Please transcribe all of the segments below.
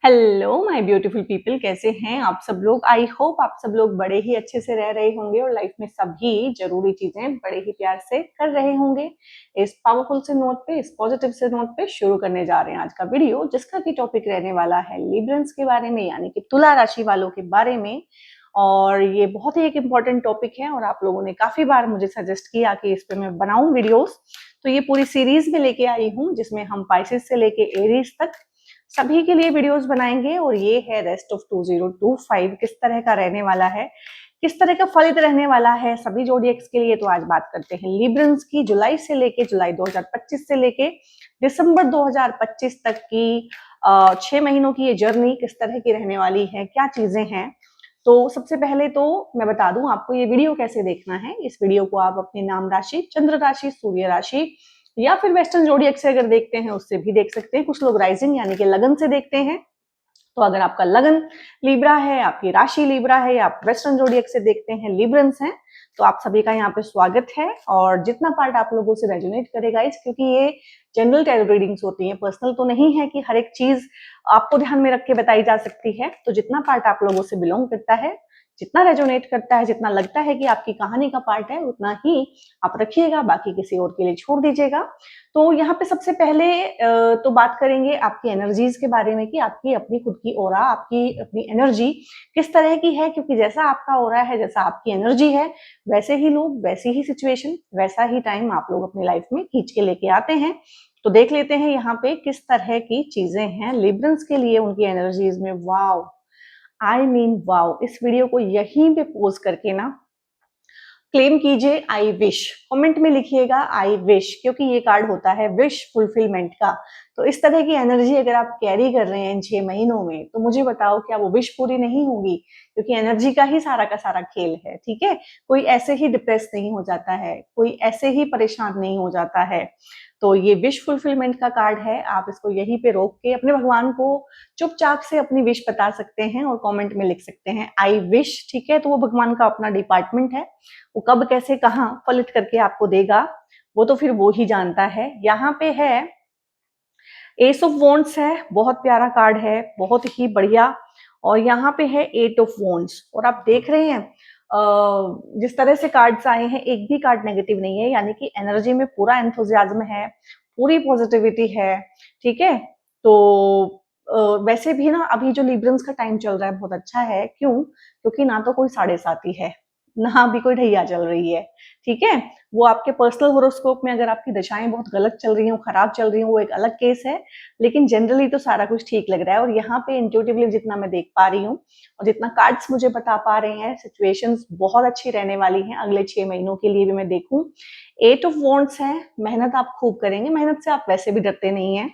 Hello my beautiful people, कैसे हैं आप सब लोग। आई होप आप सब लोग बड़े ही अच्छे से रह रहे होंगे और लाइफ में सभी जरूरी चीजें बड़े ही प्यार से कर रहे होंगे। इस पावरफुल से नोट पे, इस पॉजिटिव से नोट पे शुरू करने जा रहे हैं आज का वीडियो, जिसका की टॉपिक रहने वाला है लिब्रंस के बारे में, यानी कि तुला राशि वालों के बारे में। और ये बहुत ही एक इम्पॉर्टेंट टॉपिक है और आप लोगों ने काफी बार मुझे सजेस्ट किया कि इस पे मैं बनाऊं वीडियोस। तो ये पूरी सीरीज में लेके आई हूँ, जिसमें हम पाइसेस से लेके एरीज तक सभी के लिए वीडियोस बनाएंगे। और ये है रेस्ट ऑफ 2025 किस तरह का रहने वाला है, किस तरह का फलित रहने वाला है सभी जोडिएक्स के लिए। तो आज बात करते हैं लिब्रंस की, जुलाई 2025 से लेके दिसंबर 2025 तक की 6 महीनों की ये जर्नी किस तरह की रहने वाली है, क्या चीजें हैं। तो सबसे पहले तो मैं बता दूं आपको ये वीडियो कैसे देखना है। इस वीडियो को आप अपनी नाम राशि, चंद्र राशि, सूर्य राशि या फिर वेस्टर्न जोडिएक से अगर देखते हैं उससे भी देख सकते हैं। कुछ लोग राइजिंग यानी कि लगन से देखते हैं। तो अगर आपका लगन लिब्रा है, आपकी राशि लिब्रा है, या आप वेस्टर्न जोडिएक से देखते हैं, लिब्रंस हैं, तो आप सभी का यहाँ पे स्वागत है। और जितना पार्ट आप लोगों से रेजोनेट करेगा इस, क्योंकि ये जनरल टैरो रीडिंग्स होती हैं, पर्सनल तो नहीं है कि हर एक चीज आपको ध्यान में रख के बताई जा सकती है। तो जितना पार्ट आप लोगों से बिलोंग करता है, जितना रेजोनेट करता है, जितना लगता है कि आपकी कहानी का पार्ट है, उतना ही आप रखिएगा, बाकी किसी और के लिए छोड़ दीजिएगा। तो यहाँ पे सबसे पहले तो बात करेंगे आपकी एनर्जीज के बारे में कि आपकी अपनी खुद की ऑरा, आपकी अपनी एनर्जी किस तरह की है। क्योंकि जैसा आपका ऑरा है, जैसा आपकी एनर्जी है, वैसे ही लोग, वैसी ही सिचुएशन, वैसा ही टाइम आप लोग अपनी लाइफ में खींच के लेके आते हैं। तो देख लेते हैं यहाँ पे किस तरह की चीजें हैं लिब्रंस के लिए, उनकी एनर्जीज में। वाव, आई मीन वाव। इस वीडियो को यहीं पे पोज करके ना क्लेम कीजिए आई विश, कमेंट में लिखिएगा आई विश, क्योंकि ये कार्ड होता है विश फुलफिलमेंट का। तो इस तरह की एनर्जी अगर आप कैरी कर रहे हैं इन 6 महीनों में, तो मुझे बताओ क्या वो विश पूरी नहीं होगी। क्योंकि एनर्जी का ही सारा का सारा खेल है, ठीक है। कोई ऐसे ही डिप्रेस नहीं हो जाता है, कोई ऐसे ही परेशान नहीं हो जाता है। तो ये विश फुलफिलमेंट का कार्ड है। आप इसको यहीं पे रोक के अपने भगवान को चुपचाप से अपनी विश बता सकते हैं और कमेंट में लिख सकते हैं आई विश, ठीक है। तो वो भगवान का अपना डिपार्टमेंट है, वो कब कैसे कहाँ फलित करके आपको देगा वो तो फिर वो ही जानता है। यहाँ पे है एस ऑफ वॉन्ड्स है, बहुत प्यारा कार्ड है, बहुत ही बढ़िया। और यहाँ पे है एट ऑफ वॉन्ड्स। और आप देख रहे हैं जिस तरह से कार्ड्स आए हैं, एक भी कार्ड नेगेटिव नहीं है, यानी कि एनर्जी में पूरा एंथुजियाज्म है, पूरी पॉजिटिविटी है, ठीक है। तो वैसे भी ना अभी जो लिब्रंस का टाइम चल रहा है बहुत अच्छा है। क्यों? क्योंकि ना तो कोई साढ़े साती है, ना अभी कोई ढैया चल रही है, ठीक है। वो आपके पर्सनल होरोस्कोप में अगर आपकी दशाएं बहुत गलत चल रही हो, खराब चल रही हो, वो एक अलग केस है। लेकिन जनरली तो सारा कुछ ठीक लग रहा है। और यहाँ पे इंट्यूटिवली जितना मैं देख पा रही हूँ और जितना कार्ड्स मुझे बता पा रहे हैं, सिचुएशंस बहुत अच्छी रहने वाली हैं अगले 6 महीनों के लिए भी। मैं देखूं एट ऑफ वॉन्ड्स है, मेहनत आप खूब करेंगे, मेहनत से आप वैसे भी डरते नहीं है।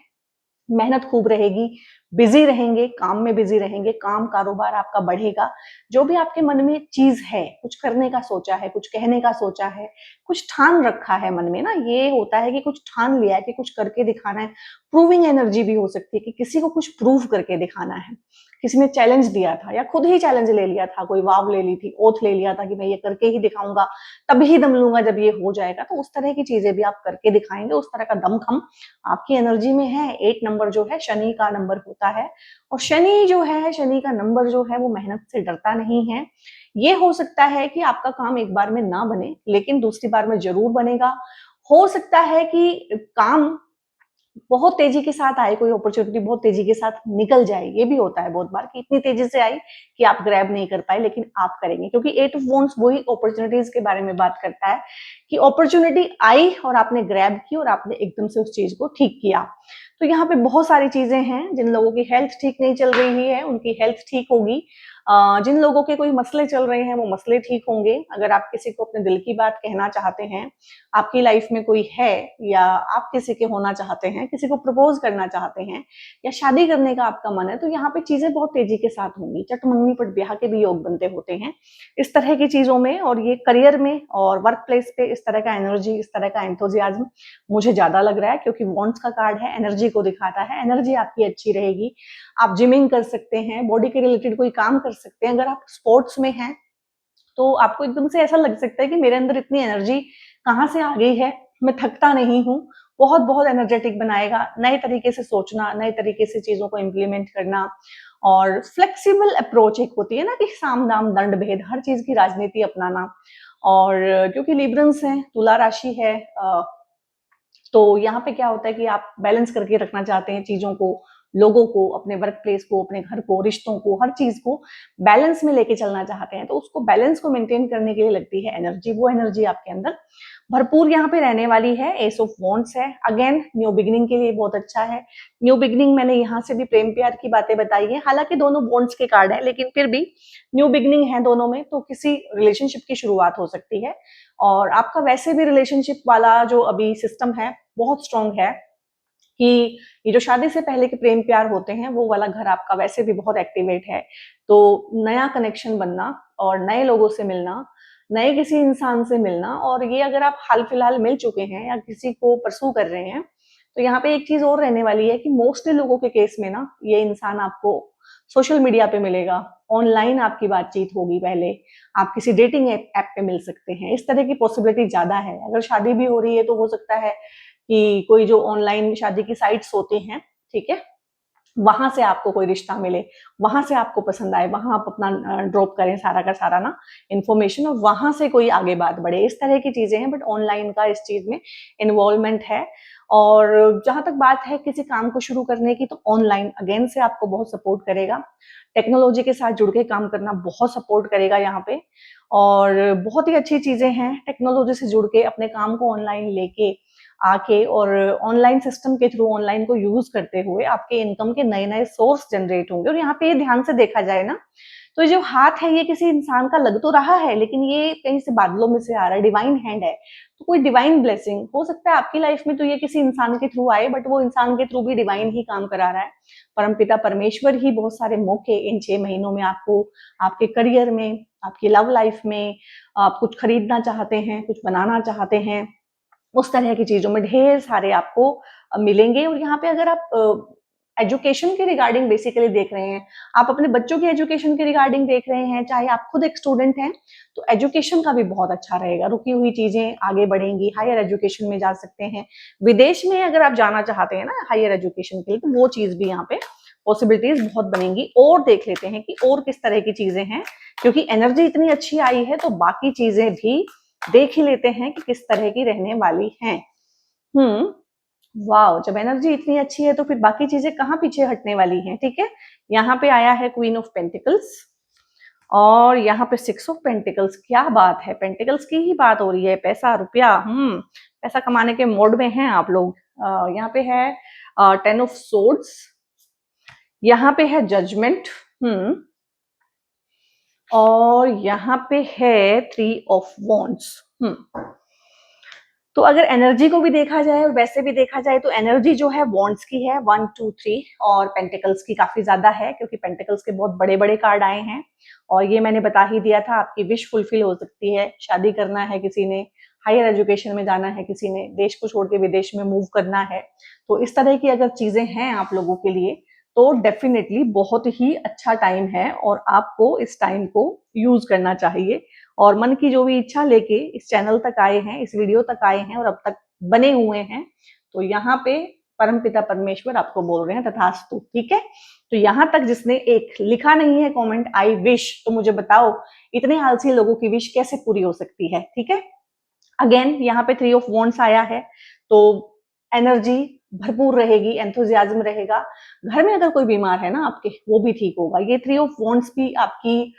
मेहनत खूब रहेगी, बिजी रहेंगे, काम में बिजी रहेंगे, काम कारोबार आपका बढ़ेगा। जो भी आपके मन में चीज है, कुछ करने का सोचा है, कुछ कहने का सोचा है, कुछ ठान रखा है मन में ना, ये होता है कि कुछ ठान लिया है कि कुछ करके दिखाना है। प्रूविंग एनर्जी भी हो सकती है कि किसी को कुछ प्रूव करके दिखाना है। किसी ने चैलेंज दिया था या खुद ही चैलेंज ले लिया था, कोई वाव ले ली थी, ओथ ले लिया था कि मैं ये करके ही दिखाऊंगा, तभी ही दम लूंगा जब ये हो जाएगा। तो उस तरह की चीजें भी आप करके दिखाएंगे, उस तरह का दमखम आपकी एनर्जी में है। 8 नंबर जो है शनि का नंबर होता है, और शनि जो है, शनि का नंबर जो है, वो मेहनत से डरता नहीं है। ये हो सकता है कि आपका काम एक बार में ना बने, लेकिन दूसरी बार में जरूर बनेगा। हो सकता है कि काम बहुत तेजी के साथ आए, कोई अपॉर्चुनिटी बहुत तेजी के साथ निकल जाए। ये भी होता है बहुत बार कि इतनी तेजी से आई कि आप ग्रैब नहीं कर पाए, लेकिन आप करेंगे। क्योंकि एट ऑफ वॉन्ड्स वही अपॉर्चुनिटीज के बारे में बात करता है कि अपॉर्चुनिटी आई और आपने ग्रैब की और आपने एकदम से उस चीज को ठीक किया। तो यहाँ पे बहुत सारी चीजें हैं। जिन लोगों की हेल्थ ठीक नहीं चल रही है, उनकी हेल्थ ठीक होगी। जिन लोगों के कोई मसले चल रहे हैं, वो मसले ठीक होंगे। अगर आप किसी को अपने दिल की बात कहना चाहते हैं, आपकी लाइफ में कोई है, या आप किसी के होना चाहते हैं, किसी को प्रपोज करना चाहते हैं, या शादी करने का आपका मन है, तो यहाँ पे चीजें बहुत तेजी के साथ होंगी। चट मंगनी पट ब्याह के भी योग बनते होते हैं इस तरह की चीजों में। और ये करियर में और वर्क प्लेस पे इस तरह का एनर्जी, इस तरह का एंथुजियाज्म मुझे ज्यादा लग रहा है। क्योंकि वॉन्ट्स का कार्ड है, एनर्जी को दिखाता है, एनर्जी आपकी अच्छी रहेगी। आप जिमिंग कर सकते हैं, बॉडी के रिलेटेड कोई काम कर सकते हैं। अगर आप स्पोर्ट्स में हैं तो आपको एकदम से ऐसा लग सकता है कि मेरे अंदर इतनी एनर्जी कहाँ से आ गई है, मैं थकता नहीं हूँ। बहुत बहुत एनर्जेटिक बनाएगा। नए तरीके से सोचना, नए तरीके से चीजों को इम्प्लीमेंट करना, और फ्लेक्सिबल अप्रोच एक होती है ना कि साम दाम दंड भेद, हर चीज की राजनीति अपनाना। और क्योंकि लिब्रंस है, तुला राशि है, तो यहाँ पे क्या होता है कि आप बैलेंस करके रखना चाहते हैं चीजों को, लोगों को, अपने वर्क प्लेस को, अपने घर को, रिश्तों को, हर चीज को बैलेंस में लेके चलना चाहते हैं। तो उसको बैलेंस को मेंटेन करने के लिए लगती है एनर्जी। वो एनर्जी आपके अंदर भरपूर यहाँ पे रहने वाली है। एस ऑफ वॉन्ड्स है, अगेन न्यू बिगिनिंग के लिए बहुत अच्छा है। न्यू बिगिनिंग, मैंने यहाँ से भी प्रेम प्यार की बातें बताई है, हालांकि दोनों वॉन्ड्स के कार्ड है, लेकिन फिर भी न्यू बिगिनिंग है दोनों में, तो किसी रिलेशनशिप की शुरुआत हो सकती है। और आपका वैसे भी रिलेशनशिप वाला जो अभी सिस्टम है बहुत स्ट्रांग है, कि ये जो शादी से पहले के प्रेम प्यार होते हैं वो वाला घर आपका वैसे भी बहुत एक्टिवेट है। तो नया कनेक्शन बनना और नए लोगों से मिलना, नए किसी इंसान से मिलना, और ये अगर आप हाल फिलहाल मिल चुके हैं या किसी को परसू कर रहे हैं, तो यहाँ पे एक चीज और रहने वाली है कि मोस्टली लोगों के केस में ना ये इंसान आपको सोशल मीडिया पे मिलेगा, ऑनलाइन आपकी बातचीत होगी, पहले आप किसी डेटिंग ऐप पे मिल सकते हैं, इस तरह की पॉसिबिलिटी ज्यादा है। अगर शादी भी हो रही है तो हो सकता है कि कोई जो ऑनलाइन शादी की साइट्स होती हैं, ठीक है, वहां से आपको कोई रिश्ता मिले, वहां से आपको पसंद आए, वहां आप अपना ड्रॉप करें सारा का सारा ना इन्फॉर्मेशन, और वहां से कोई आगे बात बढ़े, इस तरह की चीजें हैं। बट ऑनलाइन का इस चीज में इन्वॉल्वमेंट है। और जहां तक बात है किसी काम को शुरू करने की, तो ऑनलाइन अगेन से आपको बहुत सपोर्ट करेगा। टेक्नोलॉजी के साथ जुड़ के काम करना बहुत सपोर्ट करेगा यहाँ पे, और बहुत ही अच्छी चीजें हैं टेक्नोलॉजी से जुड़ के अपने काम को ऑनलाइन लेके आके, और ऑनलाइन सिस्टम के थ्रू, ऑनलाइन को यूज करते हुए आपके इनकम के नए नए सोर्स जनरेट होंगे। और यहाँ पे ध्यान से देखा जाए ना, तो जो हाथ है ये किसी इंसान का लग तो रहा है, लेकिन ये कहीं से बादलों में से आ रहा है, डिवाइन हैंड है। तो कोई डिवाइन ब्लेसिंग हो सकता है आपकी लाइफ में, तो ये किसी इंसान के थ्रू आए, बट वो इंसान के थ्रू भी डिवाइन ही काम करा रहा है। परमपिता परमेश्वर ही बहुत सारे मौके इन 6 महीनों में आपको, आपके करियर में, आपकी लव लाइफ में, आप कुछ खरीदना चाहते हैं, कुछ बनाना चाहते हैं, उस तरह की चीजों में ढेर सारे आपको मिलेंगे। और यहाँ पे अगर आप एजुकेशन के रिगार्डिंग बेसिकली देख रहे हैं, आप अपने बच्चों के एजुकेशन के रिगार्डिंग देख रहे हैं, चाहे आप खुद एक स्टूडेंट हैं, तो एजुकेशन का भी बहुत अच्छा रहेगा। रुकी हुई चीजें आगे बढ़ेंगी, हायर एजुकेशन में जा सकते हैं। विदेश में अगर आप जाना चाहते हैं ना हायर एजुकेशन के लिए, तो वो चीज भी यहाँ पे पॉसिबिलिटीज बहुत बनेंगी। और देख लेते हैं कि और किस तरह की चीजें हैं, क्योंकि एनर्जी इतनी अच्छी आई है, तो बाकी चीजें भी देख ही लेते हैं कि किस तरह की रहने वाली हैं। वाओ, जब एनर्जी इतनी अच्छी है तो फिर बाकी चीजें कहाँ पीछे हटने वाली हैं। ठीक है, यहाँ पे आया है क्वीन ऑफ पेंटिकल्स, और यहाँ पे 6 ऑफ पेंटिकल्स। क्या बात है, पेंटिकल्स की ही बात हो रही है, पैसा रुपया, पैसा कमाने के मोड में हैं आप लोग। यहाँ पे है 10 ऑफ सोर्ड्स, यहाँ पे है जजमेंट, और यहाँ पे है 3 ऑफ वॉन्ड्स। तो अगर एनर्जी को भी देखा जाए और वैसे भी देखा जाए, तो एनर्जी जो है वॉन्ड्स की है 1 2 3, और पेंटिकल्स की काफी ज्यादा है, क्योंकि पेंटिकल्स के बहुत बड़े बड़े कार्ड आए हैं। और ये मैंने बता ही दिया था, आपकी विश फुलफिल हो सकती है। शादी करना है किसी ने, हायर एजुकेशन में जाना है किसी ने, देश को छोड़ के विदेश में मूव करना है, तो इस तरह की अगर चीजें हैं आप लोगों के लिए, तो डेफिनेटली बहुत ही अच्छा टाइम है, और आपको इस टाइम को यूज करना चाहिए। और मन की जो भी इच्छा लेके इस चैनल तक आए हैं, इस वीडियो तक आए हैं, और अब तक बने हुए हैं, तो यहाँ पे परमपिता परमेश्वर आपको बोल रहे हैं तथास्तु। ठीक है, तो यहाँ तक जिसने एक लिखा नहीं है कमेंट आई विश, तो मुझे बताओ इतने आलसी लोगों की विश कैसे पूरी हो सकती है। ठीक है, अगेन यहाँ पे 3 ऑफ वॉन्ड्स आया है, तो एनर्जी भरपूर रहेगी, एंथुजियाज्म रहेगा। घर में अगर कोई बीमार है ना आपके, वो भी ठीक होगा। ये 3 ऑफ वॉन्ड्स भी आपकी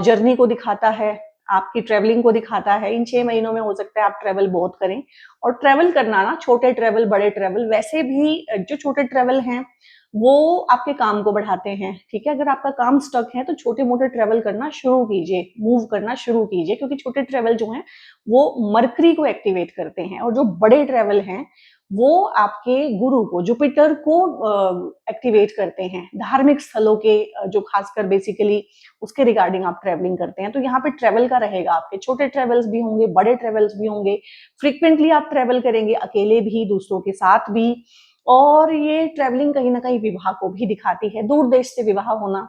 जर्नी को दिखाता है, आपकी ट्रेवलिंग को दिखाता है। इन 6 महीनों में हो सकता है आप ट्रेवल बहुत करें, और ट्रेवल करना ना, छोटे ट्रेवल बड़े ट्रेवल, वैसे भी जो छोटे ट्रेवल हैं वो आपके काम को बढ़ाते हैं। ठीक है, अगर आपका काम स्टक है तो छोटे मोटे ट्रेवल करना शुरू कीजिए, मूव करना शुरू कीजिए, क्योंकि छोटे ट्रेवल जो हैं वो मरकरी को एक्टिवेट करते हैं, और जो बड़े ट्रेवल हैं वो आपके गुरु को, जुपिटर को एक्टिवेट करते हैं। धार्मिक स्थलों के जो खासकर बेसिकली उसके रिगार्डिंग आप ट्रेवलिंग करते हैं, तो यहाँ पे ट्रेवल का रहेगा। आपके छोटे ट्रेवल्स भी होंगे, बड़े ट्रेवल्स भी होंगे, फ्रिक्वेंटली आप ट्रेवल करेंगे, अकेले भी, दूसरों के साथ भी। और ये ट्रेवलिंग कहीं ना कहीं विवाह को भी दिखाती है, दूर देश से विवाह होना,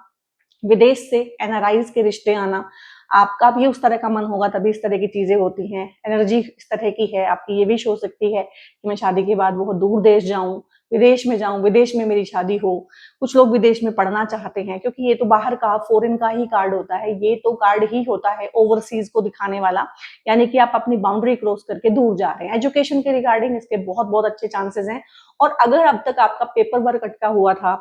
विदेश से एनआरआईज के रिश्ते आना, आपका भी उस तरह का मन होगा तभी इस तरह की चीजें होती हैं। एनर्जी इस तरह की है आपकी, ये विश हो सकती है कि मैं शादी के बाद बहुत दूर देश जाऊं, विदेश में जाऊं, विदेश में मेरी शादी हो। कुछ लोग विदेश में पढ़ना चाहते हैं, क्योंकि ये तो बाहर का फॉरेन का ही कार्ड होता है, ये तो कार्ड ही होता है ओवरसीज को दिखाने वाला, यानी कि आप अपनी बाउंड्री क्रॉस करके दूर जा रहे हैं। एजुकेशन के रिगार्डिंग इसके बहुत बहुत अच्छे चांसेस हैं। और अगर अब तक आपका पेपर वर्क अटका हुआ था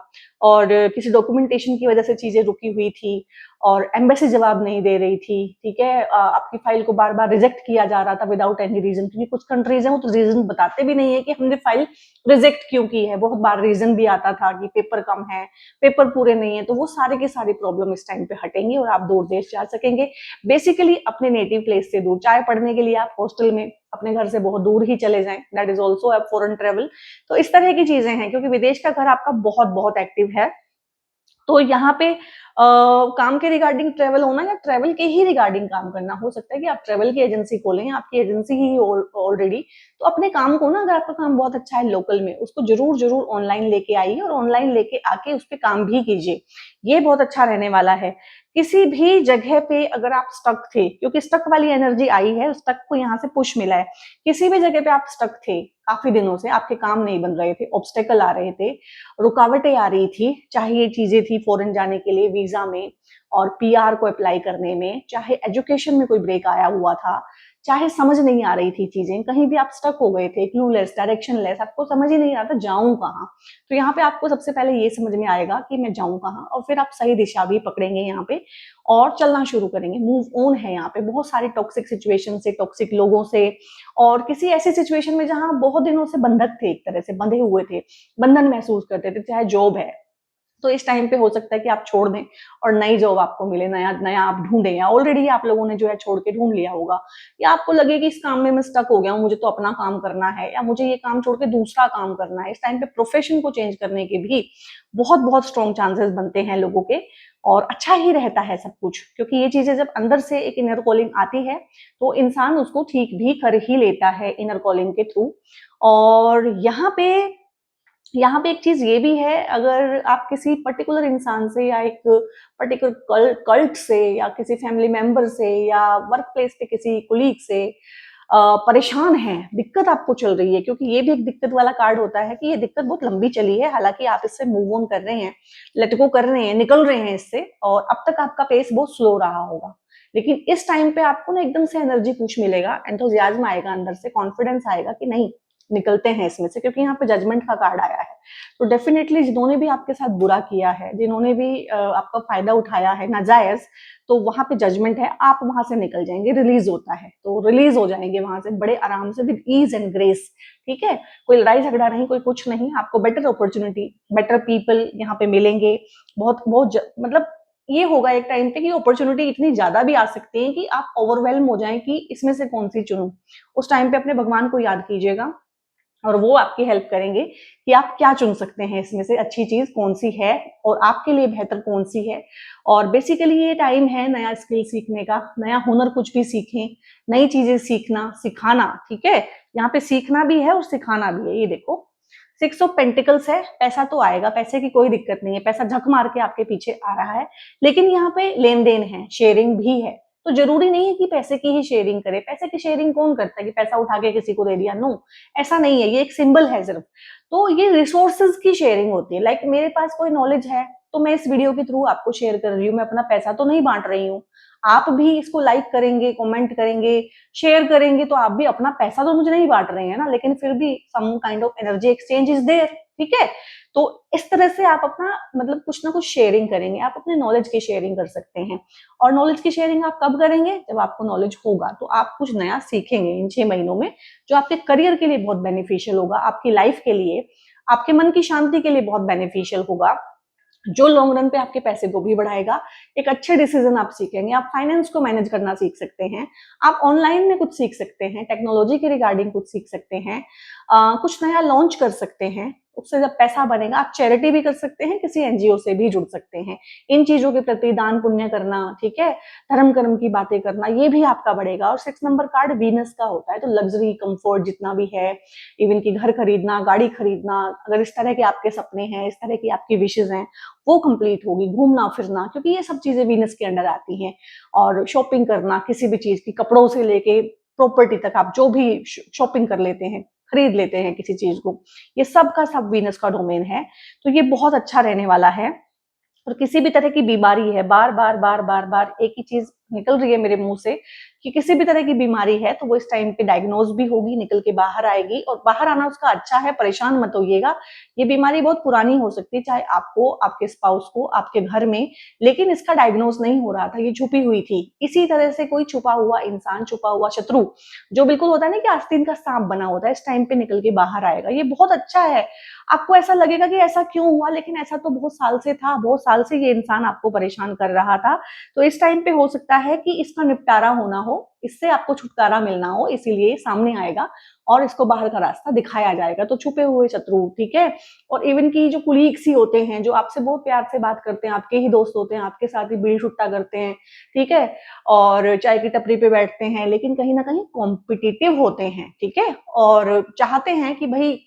और किसी डॉक्यूमेंटेशन की वजह से चीजें रुकी हुई थी और एम्बेसी जवाब नहीं दे रही थी, ठीक है, आपकी फाइल को बार बार रिजेक्ट किया जा रहा था विदाउट एनी रीजन, क्योंकि कुछ कंट्रीज हैं वो तो रीजन बताते भी नहीं है कि हमने फाइल रिजेक्ट क्यों की है। बहुत बार रीजन भी आता था कि पेपर कम है, पेपर पूरे नहीं है। तो वो सारे की सारी प्रॉब्लम इस टाइम पे हटेंगी और आप दूर देश जा सकेंगे, बेसिकली अपने नेटिव प्लेस से दूर। चाहे पढ़ने के लिए आप हॉस्टल में अपने घर से बहुत दूर ही चले जाएं, that is also a foreign travel. तो इस तरह की चीजें हैं, क्योंकि विदेश का घर आपका बहुत बहुत एक्टिव है। तो यहाँ पे काम के रिगार्डिंग ट्रेवल होना या ट्रेवल के ही रिगार्डिंग काम करना, हो सकता है कि आप ट्रेवल की एजेंसी खोलें, आपकी एजेंसी ही ऑलरेडी। तो अपने काम को ना, अगर आपका काम बहुत अच्छा है लोकल में, उसको जरूर जरूर ऑनलाइन लेके आइए और ऑनलाइन लेके आके उस पर काम भी कीजिए। ये बहुत अच्छा रहने वाला है। किसी भी जगह पे अगर आप स्टक थे, क्योंकि स्टक वाली एनर्जी आई है, स्टक को यहाँ से पुश मिला है। किसी भी जगह पे आप स्टक थे काफी दिनों से, आपके काम नहीं बन रहे थे, ऑब्स्टेकल आ रहे थे, रुकावटें आ रही थी, चाहे ये चीजें थी फॉरेन जाने के लिए वीजा में और पीआर को अप्लाई करने में, चाहे एजुकेशन में कोई ब्रेक आया हुआ था, चाहे समझ नहीं आ रही थी चीजें, कहीं भी आप स्टक हो गए थे, क्लूलेस, डायरेक्शन लेस, आपको समझ ही नहीं आ रहा था जाऊं कहाँ। तो यहाँ पे आपको सबसे पहले ये समझ में आएगा कि मैं जाऊं कहाँ, और फिर आप सही दिशा भी पकड़ेंगे यहाँ पे और चलना शुरू करेंगे। मूव ऑन है यहाँ पे बहुत सारी टॉक्सिक सिचुएशन से, टॉक्सिक लोगों से, और किसी ऐसी सिचुएशन में जहां बहुत दिनों से बंधक थे, एक तरह से बंधे हुए थे, बंधन महसूस करते थे, चाहे जॉब है। तो इस टाइम पे हो सकता है कि आप छोड़ दें और नई जॉब आपको मिले, नया नया आप ढूंढें, या ऑलरेडी आप लोगों ने जो है छोड़ के ढूंढ लिया होगा, या आपको लगे कि इस काम में मैं स्टक हो गया हूँ, मुझे तो अपना काम करना है, या मुझे ये काम छोड़ के दूसरा काम करना है। इस टाइम पे प्रोफेशन को चेंज करने के भी बहुत बहुत स्ट्रॉन्ग चांसेस बनते हैं लोगों के, और अच्छा ही रहता है सब कुछ, क्योंकि ये चीजें जब अंदर से एक इनर कॉलिंग आती है तो इंसान उसको ठीक भी कर ही लेता है इनर कॉलिंग के थ्रू। और यहाँ पे एक चीज ये भी है, अगर आप किसी पर्टिकुलर इंसान से या एक पर्टिकुलर कल्ट से या किसी फैमिली मेंबर से या वर्क प्लेस पे किसी कुलीग से परेशान हैं, दिक्कत आपको चल रही है, क्योंकि ये भी एक दिक्कत वाला कार्ड होता है कि ये दिक्कत बहुत लंबी चली है, हालांकि आप इससे मूव ऑन कर रहे हैं, लेट गो कर रहे हैं, निकल रहे हैं इससे, और अब तक आपका पेस बहुत स्लो रहा होगा, लेकिन इस टाइम पे आपको ना एकदम से एनर्जी पुश मिलेगा, एंथुजियाज्म आएगा, अंदर से कॉन्फिडेंस आएगा कि नहीं निकलते हैं इसमें से, क्योंकि यहाँ पे जजमेंट का कार्ड आया है। तो डेफिनेटली जिन्होंने भी आपके साथ बुरा किया है, जिन्होंने भी आपका फायदा उठाया है नाजायज, तो वहां पे जजमेंट है, आप वहां से निकल जाएंगे, रिलीज होता है, तो रिलीज हो जाएंगे वहां से बड़े आराम से, विद ईज एंड ग्रेस। ठीक है, कोई लड़ाई झगड़ा नहीं, कोई कुछ नहीं, आपको बेटर अपॉर्चुनिटी, बेटर पीपल यहाँ पे मिलेंगे। बहुत बहुत मतलब ये होगा एक टाइम पे कि अपॉर्चुनिटी इतनी ज्यादा भी आ सकती है कि आप ओवरवेलम हो जाएं कि इसमें से कौन सी चुनूं। उस टाइम पे अपने भगवान को याद कीजिएगा और वो आपकी हेल्प करेंगे कि आप क्या चुन सकते हैं, इसमें से अच्छी चीज कौन सी है और आपके लिए बेहतर कौन सी है। और बेसिकली ये टाइम है नया स्किल सीखने का, नया हुनर कुछ भी सीखें, नई चीजें सीखना सिखाना। ठीक है, यहाँ पे सीखना भी है और सिखाना भी है। ये देखो 6 ऑफ पेंटिकल्स है, पैसा तो आएगा, पैसे की कोई दिक्कत नहीं है, पैसा झक मार के आपके पीछे आ रहा है, लेकिन यहाँ पे लेन देन है, शेयरिंग भी है। तो जरूरी नहीं है कि पैसे की ही शेयरिंग करे, पैसे की शेयरिंग कौन करता है कि पैसा उठा के किसी को दे दिया, नो, ऐसा नहीं है, ये एक सिंबल है सिर्फ। तो ये रिसोर्सेज की शेयरिंग होती है, लाइक मेरे पास कोई नॉलेज है तो मैं इस वीडियो के थ्रू आपको शेयर कर रही हूँ, मैं अपना पैसा तो नहीं बांट रही हूँ। आप भी इसको लाइक करेंगे, कमेंट करेंगे, शेयर करेंगे, तो आप भी अपना पैसा तो मुझे नहीं बांट रहे हैं ना, लेकिन फिर भी some kind of energy exchange is there. ठीक है, तो इस तरह से आप अपना मतलब कुछ ना कुछ शेयरिंग करेंगे, आप अपने नॉलेज की शेयरिंग कर सकते हैं। और नॉलेज की शेयरिंग आप कब करेंगे, जब आपको नॉलेज होगा, तो आप कुछ नया सीखेंगे इन 6 महीनों में, जो आपके करियर के लिए बहुत बेनिफिशियल होगा, आपकी लाइफ के लिए, आपके मन की शांति के लिए बहुत बेनिफिशियल होगा, जो लॉन्ग रन पे आपके पैसे को भी बढ़ाएगा। एक अच्छे डिसीजन आप सीखेंगे, आप फाइनेंस को मैनेज करना सीख सकते हैं, आप ऑनलाइन में कुछ सीख सकते हैं, टेक्नोलॉजी के रिगार्डिंग कुछ सीख सकते हैं, कुछ नया लॉन्च कर सकते हैं, उससे जब पैसा बनेगा आप चैरिटी भी कर सकते हैं, किसी एनजीओ से भी जुड़ सकते हैं। इन चीजों के प्रति दान पुण्य करना, ठीक है, धर्म कर्म की बातें करना, ये भी आपका बढ़ेगा। और 6 नंबर कार्ड वीनस का होता है, तो लग्जरी कंफर्ट जितना भी है, इवन की घर खरीदना, गाड़ी खरीदना, अगर इस तरह के आपके सपने हैं, इस तरह की आपकी विशेष हैं, वो कंप्लीट होगी। घूमना फिरना, क्योंकि ये सब चीजें वीनस के अंडर आती हैं। और शॉपिंग करना, किसी भी चीज की, कपड़ों से लेके प्रॉपर्टी तक आप जो भी शॉपिंग कर लेते हैं, खरीद लेते हैं किसी चीज को, ये सब का सब वीनस का डोमेन है। तो ये बहुत अच्छा रहने वाला है। और किसी भी तरह की बीमारी है, बार बार बार बार बार एक ही चीज निकल रही है मेरे मुंह से कि किसी भी तरह की बीमारी है, तो वो इस टाइम पे डायग्नोज भी होगी, निकल के बाहर आएगी। और बाहर आना उसका अच्छा है, परेशान मत होइएगा। ये बीमारी बहुत पुरानी हो सकती है, चाहे आपको, आपके स्पाउस को, आपके घर में, लेकिन इसका डायग्नोज नहीं हो रहा था, ये छुपी हुई थी। इसी तरह से कोई छुपा हुआ इंसान, छुपा हुआ शत्रु, जो बिल्कुल होता है ना कि आस्तीन का सांप बना होता है, इस टाइम पे निकल के बाहर आएगा। ये बहुत अच्छा है। आपको ऐसा लगेगा कि ऐसा क्यों हुआ, लेकिन ऐसा तो बहुत साल से था, बहुत साल से ये इंसान आपको परेशान कर रहा था। तो इस टाइम पे हो सकता है कि इसका निपटारा होना हो, इससे आपको छुटकारा मिलना हो, इसीलिए सामने आएगा और इसको बाहर का रास्ता दिखाया जाएगा। तो छुपे हुए शत्रु, ठीक है। और इवन की जो कुलीग्स ही होते हैं, जो आपसे बहुत प्यार से बात करते हैं, आपके ही दोस्त होते हैं, आपके साथ ही बीड़ी छुट्टा करते हैं, ठीक है, और चाय की टपरी पे बैठते हैं, लेकिन कहीं ना कहीं कॉम्पिटिटिव होते हैं, ठीक है, और चाहते हैं कि भाई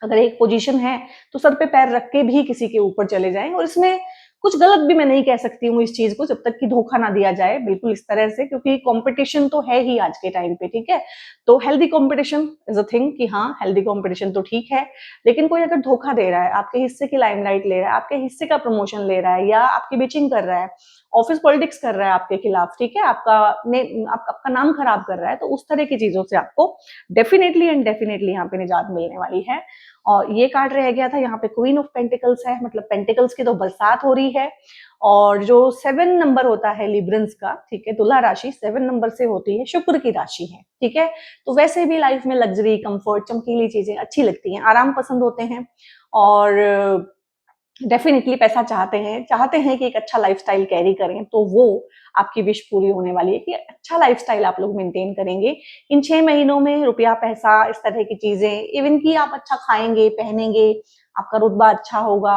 अगर एक पोजीशन है तो सर पे पैर रख के भी किसी के ऊपर चले जाएं। और इसमें कुछ गलत भी मैं नहीं कह सकती हूँ इस चीज को, जब तक कि धोखा ना दिया जाए, बिल्कुल इस तरह से, क्योंकि कंपटीशन तो है ही आज के टाइम पे, ठीक है। तो healthy competition is a thing, कि हाँ हेल्दी कंपटीशन तो ठीक है, लेकिन कोई अगर धोखा दे रहा है, आपके हिस्से की लाइमलाइट ले रहा है, आपके हिस्से का प्रमोशन ले रहा है, या आपकी बिचिंग कर रहा है, ऑफिस पॉलिटिक्स कर रहा है आपके खिलाफ, ठीक है, आपका नाम खराब कर रहा है, तो उस तरह की चीजों से आपको डेफिनेटली एंड डेफिनेटली यहाँ पे निजात मिलने वाली है। और ये कार्ड रह गया था यहाँ पे, क्वीन ऑफ पेंटिकल्स है, मतलब पेंटिकल्स की तो बरसात हो रही है। और जो 7 नंबर होता है लिब्रंस का, ठीक है, तुला राशि 7 नंबर से होती है, शुक्र की राशि है, ठीक है। तो वैसे भी लाइफ में लग्जरी, कंफर्ट, चमकीली चीजें अच्छी लगती हैं, आराम पसंद होते हैं, और डेफिनेटली पैसा चाहते हैं कि एक अच्छा लाइफस्टाइल कैरी करें, तो वो आपकी विश पूरी होने वाली है कि अच्छा लाइफस्टाइल आप लोग मेंटेन करेंगे इन 6 महीनों में। रुपया, पैसा, इस तरह की चीजें, इवन की आप अच्छा खाएंगे, पहनेंगे, आपका रुतबा अच्छा होगा,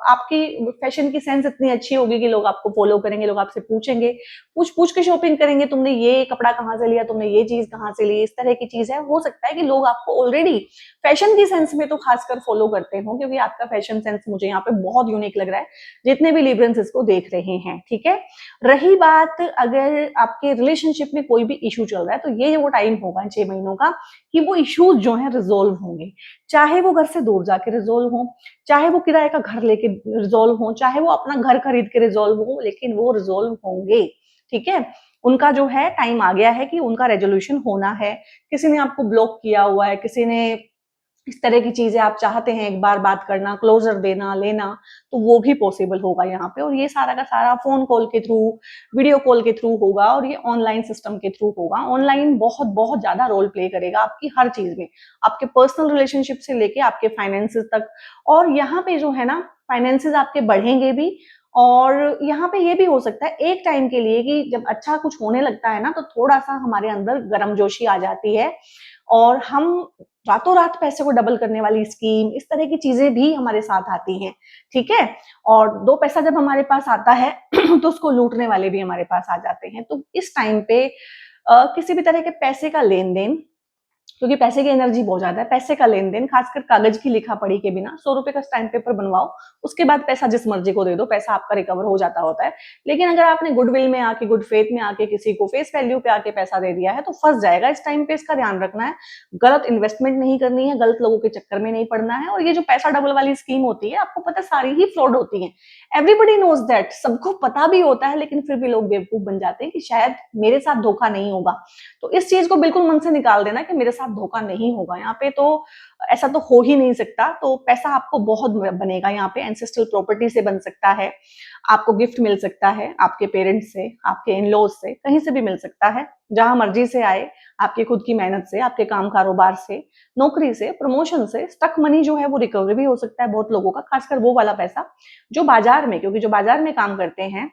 आपकी फैशन की सेंस इतनी अच्छी होगी कि लोग आपको फॉलो करेंगे, लोग आपसे पूछेंगे, पूछ पूछ के शॉपिंग करेंगे, तुमने ये कपड़ा कहाँ से लिया, तुमने ये चीज कहाँ से ली, इस तरह की चीज है। हो सकता है कि लोग आपको ऑलरेडी फैशन की सेंस में तो खासकर फॉलो करते हो, क्योंकि आपका फैशन सेंस मुझे यहाँ पे बहुत यूनिक लग रहा है, जितने भी लिब्रंस इसको देख रहे हैं, ठीक है। रही बात अगर आपके रिलेशनशिप में कोई भी इशू चल रहा है, तो ये वो टाइम होगा इन 6 महीनों का कि वो इश्यूज जो है रिजोल्व होंगे, चाहे वो घर से दूर जाके रिजोल्व हो, चाहे वो किराए का घर लेके रिजोल्व हो, चाहे वो अपना घर खरीद के रिजोल्व हो, लेकिन वो रिजोल्व होंगे, ठीक है। उनका जो है टाइम आ गया है कि उनका रेजोल्यूशन होना है। किसी ने आपको ब्लॉक किया हुआ है, किसी ने इस तरह की चीजें आप चाहते हैं एक बार बात करना, क्लोजर देना लेना, तो वो भी पॉसिबल होगा यहाँ पे। और ये सारा का सारा फोन कॉल के थ्रू, वीडियो कॉल के थ्रू होगा, और ये ऑनलाइन सिस्टम के थ्रू होगा। ऑनलाइन बहुत बहुत ज्यादा रोल प्ले करेगा आपकी हर चीज में, आपके पर्सनल रिलेशनशिप से लेके आपके फाइनेंसेस तक। और यहाँ पे जो है ना, फाइनेंसेस आपके बढ़ेंगे भी। और यहाँ पे ये भी हो सकता है एक टाइम के लिए कि जब अच्छा कुछ होने लगता है ना, तो थोड़ा सा हमारे अंदर गर्मजोशी आ जाती है, और हम रातों रात पैसे को डबल करने वाली स्कीम, इस तरह की चीजें भी हमारे साथ आती हैं, ठीक है। और दो पैसा जब हमारे पास आता है तो उसको लूटने वाले भी हमारे पास आ जाते हैं। तो इस टाइम पे किसी भी तरह के पैसे का लेन देन, क्योंकि पैसे की एनर्जी बहुत ज्यादा है, पैसे का लेन देन, खासकर कागज की लिखा पढ़ी के बिना, 100 रुपए का स्टैम्प पेपर बनवाओ, उसके बाद पैसा जिस मर्जी को दे दो, पैसा आपका रिकवर हो जाता होता है। लेकिन अगर आपने गुडविल में आके, गुड फेथ में आके, किसी को फेस वैल्यू पे आके पैसा दे दिया है, तो फंस जाएगा। इस टाइम पे इसका ध्यान रखना है, गलत इन्वेस्टमेंट नहीं करनी है, गलत लोगों के चक्कर में नहीं पड़ना है। और ये जो पैसा डबल वाली स्कीम होती है, आपको पता सारी ही फ्रॉड होती है, एवरीबडी नोज दैट, सबको पता भी होता है, लेकिन फिर भी लोग बेवकूफ बन जाते हैं कि शायद मेरे साथ धोखा नहीं होगा। तो इस चीज को बिल्कुल मन से निकाल देना कि मेरे साथ धोखा नहीं होगा, यहाँ पे तो ऐसा तो हो ही नहीं सकता। तो पैसा आपको बहुत बनेगा, यहाँ पे एंसेस्ट्रल प्रॉपर्टी से बन सकता है, आपको गिफ्ट मिल सकता है, आपके पेरेंट्स से, आपके इन लॉज से, कहीं से भी मिल सकता है, जहां मर्जी से आए, आपकी खुद की मेहनत से, आपके काम कारोबार से, नौकरी से, प्रमोशन से, स्टक मनी जो है वो रिकवरी भी हो सकता है बहुत लोगों का, खासकर वो वाला पैसा जो बाजार में, क्योंकि जो बाजार में काम करते हैं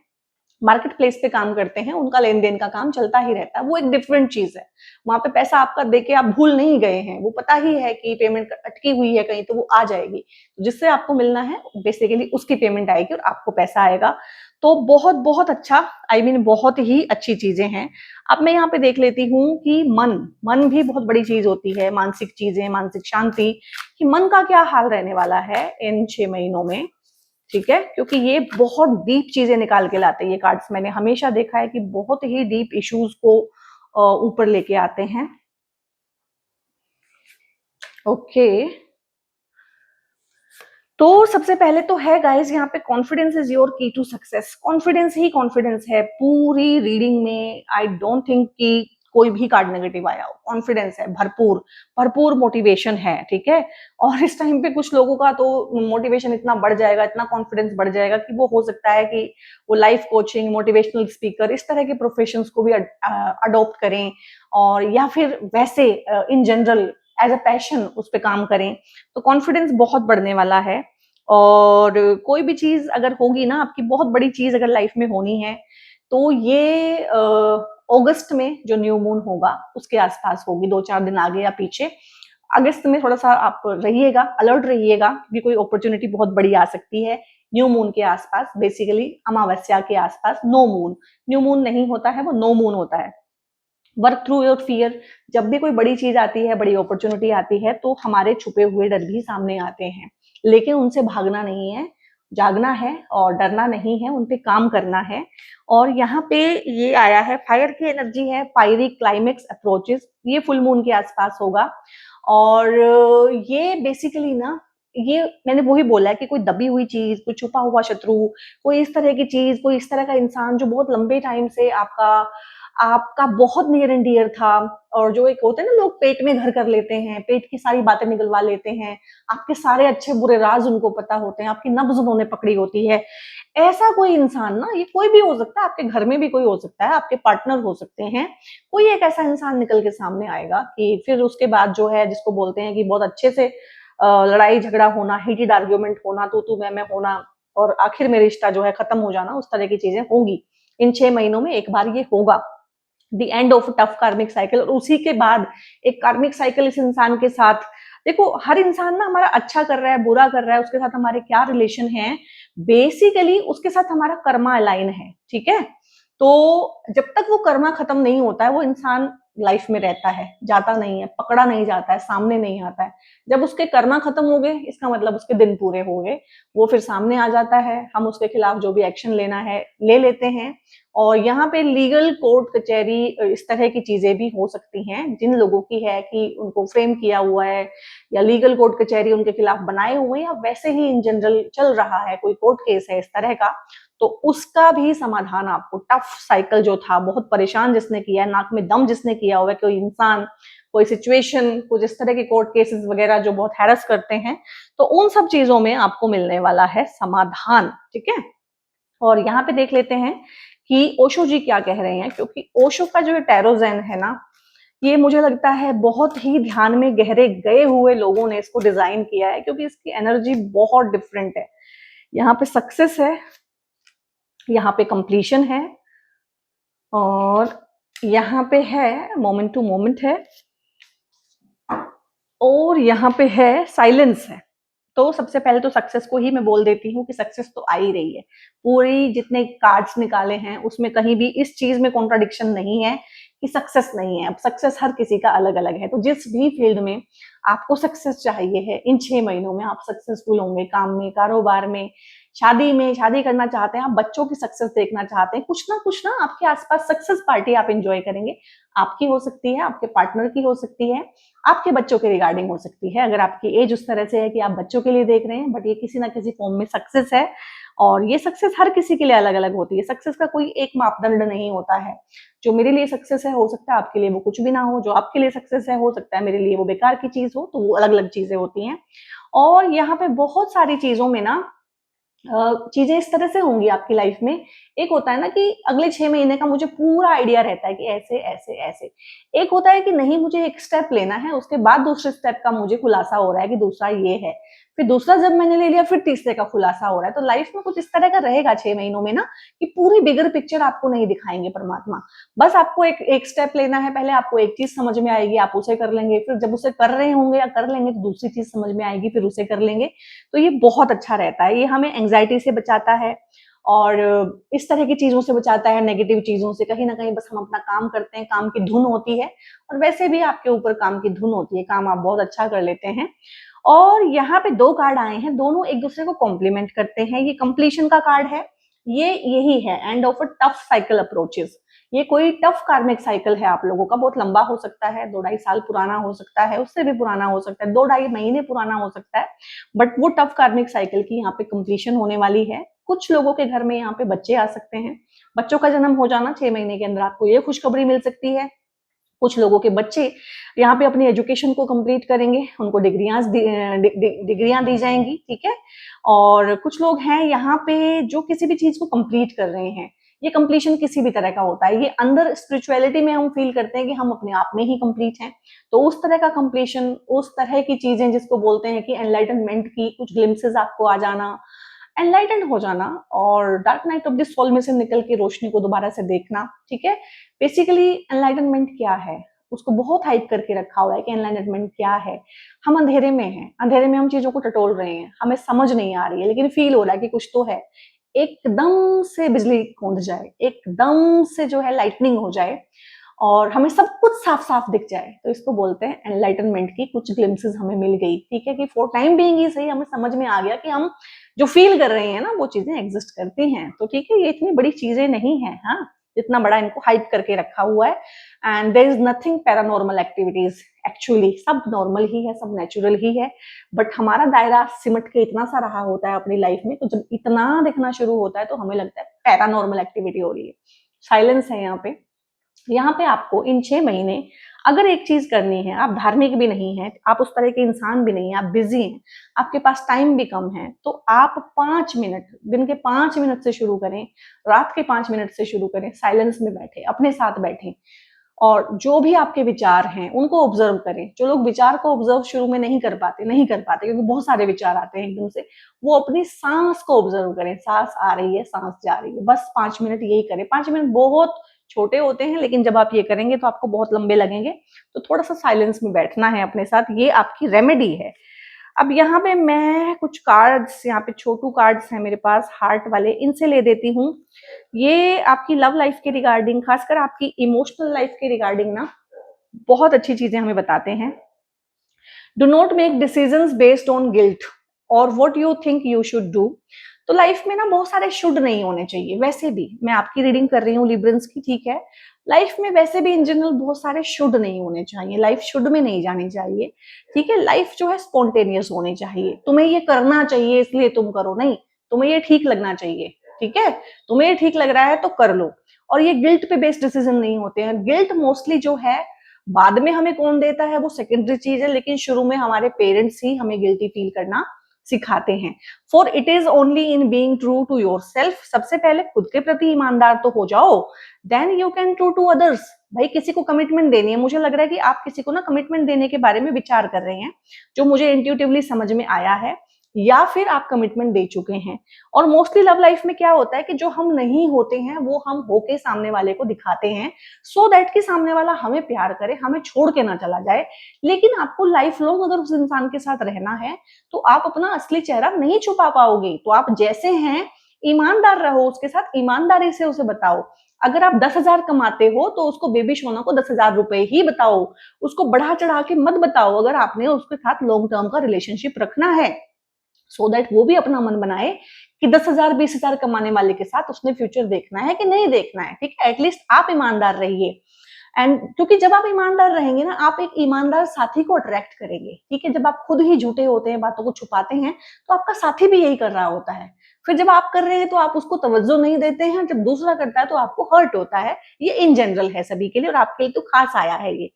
मार्केट प्लेस पे काम करते हैं, उनका लेन देन का काम चलता ही रहता है, वो एक डिफरेंट चीज है। वहां पे पैसा आपका देके आप भूल नहीं गए हैं, वो पता ही है कि पेमेंट अटकी हुई है कहीं तो वो आ जाएगी, जिससे आपको मिलना है बेसिकली उसकी पेमेंट आएगी और आपको पैसा आएगा। तो बहुत बहुत अच्छा, आई मीन बहुत ही अच्छी चीजें हैं। अब मैं यहाँ पे देख लेती हूँ कि मन मन भी बहुत बड़ी चीज होती है, मानसिक चीजें, मानसिक शांति, कि मन का क्या हाल रहने वाला है इन 6 महीनों में। ठीक है, क्योंकि ये बहुत डीप चीजें निकाल के लाते हैं ये कार्ड्स। मैंने हमेशा देखा है कि बहुत ही डीप इश्यूज को ऊपर लेके आते हैं। ओके, तो सबसे पहले तो है गाइस यहाँ पे confidence is your key to success. Confidence ही कॉन्फिडेंस है पूरी रीडिंग में। आई डोंट थिंक कि कोई भी कार्ड नेगेटिव आया हो। कॉन्फिडेंस है भरपूर, भरपूर मोटिवेशन है। ठीक है, और इस टाइम पे कुछ लोगों का तो मोटिवेशन इतना बढ़ जाएगा, इतना कॉन्फिडेंस बढ़ जाएगा कि वो हो सकता है कि वो लाइफ कोचिंग, मोटिवेशनल स्पीकर, इस तरह के प्रोफेशंस को भी अडॉप्ट करें, और या फिर वैसे in general as a passion उस पर काम करें। तो कॉन्फिडेंस बहुत बढ़ने वाला है। और कोई भी चीज अगर होगी ना आपकी, बहुत बड़ी चीज अगर लाइफ में होनी है, तो ये अगस्त में जो न्यू मून होगा उसके आसपास होगी, 2-4 दिन आगे या पीछे। अगस्त में थोड़ा सा आप रहिएगा, अलर्ट रहिएगा, क्योंकि कोई अपॉर्चुनिटी बहुत बड़ी आ सकती है न्यू मून के आसपास, बेसिकली अमावस्या के आसपास। नो मून, न्यू मून नहीं होता है, वो नो मून होता है। Work through your fear. जब भी कोई बड़ी चीज आती है, बड़ी अपॉर्चुनिटी आती है, तो हमारे छुपे हुए डर भी सामने आते हैं, लेकिन उनसे भागना नहीं है, जागना है और डरना नहीं है, उन पे काम करना है। और यहाँ पे ये आया है, फायर की एनर्जी है, फायरी क्लाइमेक्स अप्रोचेस, ये फुल मून के आसपास होगा। और ये बेसिकली ना, ये मैंने वही बोला है कि कोई दबी हुई चीज, कोई छुपा हुआ शत्रु, कोई इस तरह की चीज, कोई इस तरह का इंसान जो बहुत लंबे टाइम से आपका आपका बहुत नियर एंड डियर था, और जो एक होते हैं ना, लोग पेट में घर कर लेते हैं, पेट की सारी बातें निकलवा लेते हैं, आपके सारे अच्छे बुरे राज उनको पता होते हैं, आपकी नब्ज उन्होंने पकड़ी होती है। ऐसा कोई इंसान ना, ये कोई भी हो सकता है, आपके घर में भी कोई हो सकता है, आपके पार्टनर हो सकते हैं, कोई एक ऐसा इंसान निकल के सामने आएगा कि फिर उसके बाद जो है, जिसको बोलते हैं कि बहुत अच्छे से लड़ाई झगड़ा होना, हीटेड आर्ग्यूमेंट होना, तू मैं होना, और आखिर में रिश्ता जो है खत्म हो जाना, उस तरह की चीजें होंगी इन 6 महीनों में। एक बार ये होगा द एंड ऑफ टफ कार्मिक साइकिल, और उसी के बाद एक कार्मिक साइकिल इस इंसान के साथ। देखो, हर इंसान ना हमारा अच्छा कर रहा है, बुरा कर रहा है, उसके साथ हमारे क्या रिलेशन है, बेसिकली उसके साथ हमारा कर्मा अलाइन है। ठीक है, तो जब तक वो कर्मा खत्म नहीं होता है, वो इंसान लाइफ में रहता है, जाता नहीं है, पकड़ा नहीं जाता है, सामने नहीं आता है। जब उसके कर्मा खत्म हो गए, इसका मतलब उसके दिन पूरे हो गए, वो फिर सामने आ जाता है, हम उसके खिलाफ जो भी एक्शन लेना है ले लेते हैं। और यहाँ पे लीगल कोर्ट कचहरी इस तरह की चीजें भी हो सकती हैं, जिन लोगों की है कि उनको फ्रेम किया हुआ है, या लीगल कोर्ट कचहरी उनके खिलाफ बनाए हुए हैं, या वैसे ही इन जनरल चल रहा है, कोई कोर्ट केस है इस तरह का, तो उसका भी समाधान आपको, टफ साइकिल जो था, बहुत परेशान जिसने किया है, नाक में दम जिसने किया हुआ है, कोई इंसान, कोई सिचुएशन, कुछ इस तरह के कोर्ट केसेस वगैरह जो बहुत हैरस करते हैं, तो उन सब चीजों में आपको मिलने वाला है समाधान। ठीक है, और यहाँ पे देख लेते हैं कि ओशो जी क्या कह रहे हैं, क्योंकि ओशो का जो टैरोजेन है ना, ये मुझे लगता है बहुत ही ध्यान में गहरे गए हुए लोगों ने इसको डिजाइन किया है, क्योंकि इसकी एनर्जी बहुत डिफरेंट है। यहाँ पे सक्सेस है, यहाँ पे कंप्लीशन है, और यहाँ पे है मोमेंट टू मोमेंट है, और यहाँ पे है साइलेंस है। तो सबसे पहले तो सक्सेस को ही मैं बोल देती हूँ कि सक्सेस तो आ ही रही है। पूरी जितने कार्ड्स निकाले हैं उसमें कहीं भी इस चीज में कॉन्ट्राडिक्शन नहीं है कि सक्सेस नहीं है। अब सक्सेस हर किसी का अलग अलग है, तो जिस भी फील्ड में आपको सक्सेस चाहिए है, इन 6 महीनों में आप सक्सेसफुल होंगे, काम में, कारोबार में, शादी में, शादी करना चाहते हैं आप, बच्चों की सक्सेस देखना चाहते हैं, कुछ ना आपके आसपास सक्सेस पार्टी आप एंजॉय करेंगे। आपकी हो सकती है, आपके पार्टनर की हो सकती है, आपके बच्चों के रिगार्डिंग हो सकती है, अगर आपकी एज उस तरह से है कि आप बच्चों के लिए देख रहे हैं, बट ये किसी ना किसी फॉर्म में सक्सेस है। और ये सक्सेस हर किसी के लिए अलग अलग होती है, सक्सेस का कोई एक मापदंड नहीं होता है। जो मेरे लिए सक्सेस है, हो सकता है आपके लिए वो कुछ भी ना हो, जो आपके लिए सक्सेस है, हो सकता है मेरे लिए वो बेकार की चीज हो, तो वो अलग अलग चीजें होती हैं। और यहाँ पे बहुत सारी चीजों में ना चीजें इस तरह से होंगी आपकी लाइफ में। एक होता है ना कि अगले 6 महीने का मुझे पूरा आइडिया रहता है कि ऐसे ऐसे ऐसे। एक होता है कि नहीं, मुझे एक स्टेप लेना है, उसके बाद दूसरे स्टेप का मुझे खुलासा हो रहा है कि दूसरा ये है। फिर दूसरा जब मैंने ले लिया, फिर तीसरे का खुलासा हो रहा है। तो लाइफ में कुछ इस तरह का रहेगा 6 महीनों में ना, कि पूरी बिगर पिक्चर आपको नहीं दिखाएंगे परमात्मा। बस आपको एक एक स्टेप लेना है, पहले आपको एक चीज समझ में आएगी, आप उसे कर लेंगे, फिर जब उसे कर रहे होंगे या कर लेंगे तो दूसरी चीज समझ में आएगी, फिर उसे कर लेंगे। तो ये बहुत अच्छा रहता है, ये हमें एंग्जाइटी से बचाता है और इस तरह की चीजों से बचाता है, नेगेटिव चीजों से। कहीं ना कहीं बस हम अपना काम करते हैं, काम की धुन होती है, और वैसे भी आपके ऊपर काम की धुन होती है, काम आप बहुत अच्छा कर लेते हैं। और यहाँ पे 2 कार्ड आए हैं, दोनों एक दूसरे को कॉम्प्लीमेंट करते हैं। ये कंप्लीशन का कार्ड है, ये यही है, end of a tough cycle approaches. ये कोई टफ कार्मिक साइकिल है आप लोगों का, बहुत लंबा हो सकता है, 2-2.5 साल पुराना हो सकता है, उससे भी पुराना हो सकता है, 2-2.5 महीने पुराना हो सकता है, बट वो टफ कार्मिक साइकिल की यहाँ पे कंप्लीशन होने वाली है। कुछ लोगों के घर में यहाँ पे बच्चे आ सकते हैं, बच्चों का जन्म हो जाना 6 महीने के अंदर, आपको ये खुशखबरी मिल सकती है। कुछ लोगों के बच्चे यहाँ पे अपनी एजुकेशन को कंप्लीट करेंगे, उनको डिग्रियां दी जाएंगी, ठीक है। और कुछ लोग हैं यहाँ पे जो किसी भी चीज को कंप्लीट कर रहे हैं, ये कंप्लीशन किसी भी तरह का होता है, ये अंदर स्पिरिचुअलिटी में हम फील करते हैं कि हम अपने आप में ही कंप्लीट हैं। तो उस तरह का कंप्लीशन, उस तरह की चीजें जिसको बोलते हैं कि एनलाइटनमेंट की कुछ ग्लिम्सेस आपको आ जाना, एनलाइटेंड हो जाना, और dark night of the soul में से निकल के रोशनी को दोबारा से देखना, ठीक है। बेसिकली एनलाइटनमेंट क्या है, उसको बहुत हाइप करके रखा हुआ है कि एनलाइटनमेंट क्या है। हम अंधेरे में हैं, अंधेरे में हम चीजों को टटोल रहे हैं, हमें समझ नहीं आ रही है, लेकिन फील हो रहा है कि कुछ तो है। एकदम से बिजली कौंध जाए, एकदम से जो है लाइटनिंग हो जाए, और हमें सब कुछ साफ साफ दिख जाए, तो इसको बोलते हैं एनलाइटनमेंट की कुछ ग्लिम्सेस हमें मिल गई, ठीक है। कि फॉर टाइम बीइंग ही सही, हमें समझ में आ गया कि हम जो फील कर रहे हैं ना, वो चीजें एग्जिस्ट करती हैं। तो ठीक है, ये इतनी बड़ी चीजें नहीं है, हाँ, इतना बड़ा इनको हाइप करके रखा हुआ है। And there is nothing paranormal activities, actually सब नॉर्मल ही है, सब नेचुरल ही है, बट हमारा दायरा सिमट के इतना सा रहा होता है अपनी लाइफ में, तो जब इतना दिखना शुरू होता है तो हमें लगता है पैरानॉर्मल एक्टिविटी हो रही है। साइलेंस है यहाँ पे। यहाँ पे आपको इन 6 महीने अगर एक चीज करनी है, आप धार्मिक भी नहीं है, आप उस तरह के इंसान भी नहीं है, आप बिजी हैं, आपके पास टाइम भी कम है, तो आप 5 मिनट, दिन के 5 मिनट से शुरू करें, रात के 5 मिनट से शुरू करें, साइलेंस में बैठे, अपने साथ बैठे, और जो भी आपके विचार हैं उनको ऑब्जर्व करें। जो लोग विचार को ऑब्जर्व शुरू में नहीं कर पाते क्योंकि बहुत सारे विचार आते हैं एकदम से, वो अपनी सांस को ऑब्जर्व करें, सांस आ रही है, सांस जा रही है, बस 5 मिनट यही करें। 5 मिनट बहुत छोटे होते हैं, लेकिन जब आप ये करेंगे तो आपको बहुत लंबे लगेंगे। तो थोड़ा सा साइलेंस में बैठना है अपने साथ, ये आपकी रेमेडी है। अब यहाँ पे मैं कुछ कार्ड्स, यहाँ पे छोटू कार्ड्स हैं मेरे पास, हार्ट वाले, इनसे ले देती हूँ। ये आपकी लव लाइफ के रिगार्डिंग, खासकर आपकी इमोशनल लाइफ के रिगार्डिंग ना बहुत अच्छी चीजें हमें बताते हैं। Do not make decisions based on guilt और what you think you should do. तो लाइफ में ना बहुत सारे शुड नहीं होने चाहिए। वैसे भी मैं आपकी रीडिंग कर रही हूँ लिब्रेंस की, ठीक है। लाइफ में वैसे भी इन जनरल बहुत सारे शुड नहीं होने चाहिए, लाइफ शुड में नहीं जानी चाहिए, ठीक है। लाइफ जो है स्पॉन्टेनियस होनी चाहिए। तुम्हें ये करना चाहिए इसलिए तुम करो, नहीं, तुम्हें ये ठीक लगना चाहिए, ठीक है। तुम्हें ये ठीक लग रहा है तो कर लो। और ये गिल्ट पे बेस्ड डिसीजन नहीं होते हैं। गिल्ट मोस्टली जो है बाद में हमें कौन देता है वो सेकेंडरी चीज है, लेकिन शुरू में हमारे पेरेंट्स ही हमें गिल्टी फील करना सिखाते हैं। For it is only in being true to yourself. सबसे पहले खुद के प्रति ईमानदार तो हो जाओ, then you can true to others. भाई किसी को कमिटमेंट देनी है, मुझे लग रहा है कि आप किसी को ना कमिटमेंट देने के बारे में विचार कर रहे हैं, जो मुझे इंट्यूटिवली समझ में आया है, या फिर आप कमिटमेंट दे चुके हैं। और मोस्टली लव लाइफ में क्या होता है कि जो हम नहीं होते हैं वो हम होके सामने वाले को दिखाते हैं, सो दैट कि सामने वाला हमें प्यार करे, हमें छोड़ के ना चला जाए। लेकिन आपको लाइफ लॉन्ग अगर उस इंसान के साथ रहना है तो आप अपना असली चेहरा नहीं छुपा पाओगे। तो आप जैसे हैं ईमानदार रहो उसके साथ, ईमानदारी से उसे बताओ। अगर आप 10,000 कमाते हो तो उसको बेबी सोना को 10,000 रुपए ही बताओ, उसको बढ़ा चढ़ा के मत बताओ। अगर आपने उसके साथ लॉन्ग टर्म का रिलेशनशिप रखना है, सो दैट वो भी अपना मन बनाए कि 10,000 20,000 कमाने वाले के साथ उसने फ्यूचर देखना है कि नहीं देखना है, ठीक है। एटलीस्ट आप ईमानदार रहिए। एंड क्योंकि जब आप ईमानदार रहेंगे ना, आप एक ईमानदार साथी को अट्रैक्ट करेंगे, ठीक है। जब आप खुद ही झूठे होते हैं, बातों को छुपाते हैं, तो आपका साथी भी यही कर रहा होता है। फिर जब आप कर रहे हैं तो आप उसको तवज्जो नहीं देते हैं, जब दूसरा करता है तो आपको हर्ट होता है। ये इन जनरल है सभी के लिए, और आपके लिए तो खास आया है ये।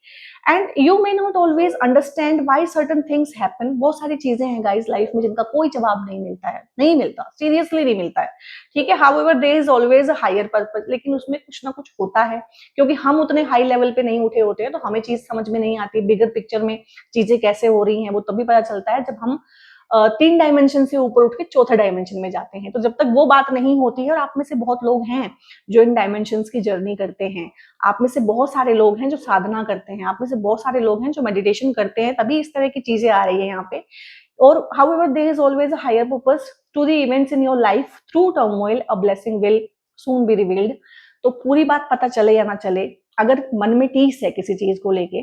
And you may not always understand why certain things happen. बहुत सारी चीजें हैं गाइस लाइफ में जिनका कोई जवाब नहीं मिलता है, नहीं मिलता, सीरियसली नहीं मिलता है, ठीक है। However there is always a higher purpose, लेकिन उसमें कुछ ना कुछ होता है, क्योंकि हम उतने हाई लेवल पे नहीं उठे होते हैं, तो हमें चीज समझ में नहीं आती। बिगर पिक्चर में चीजें कैसे हो रही हैं वो तभी पता चलता है जब हम 3 डायमेंशन से ऊपर उठ के चौथे डायमेंशन में जाते हैं। तो जब तक वो बात नहीं होती है, और आप में से बहुत लोग हैं जो इन डायमेंशंस की जर्नी करते हैं, आप में से बहुत सारे लोग हैं जो साधना करते हैं, आप में से बहुत सारे लोग हैं जो मेडिटेशन करते हैं, तभी इस तरह की चीजें आ रही है यहाँ पे। और however there is always a higher purpose to the events in your life through turmoil a blessing will soon be revealed। तो पूरी बात पता चले या ना चले, अगर मन में टीस है किसी चीज को लेके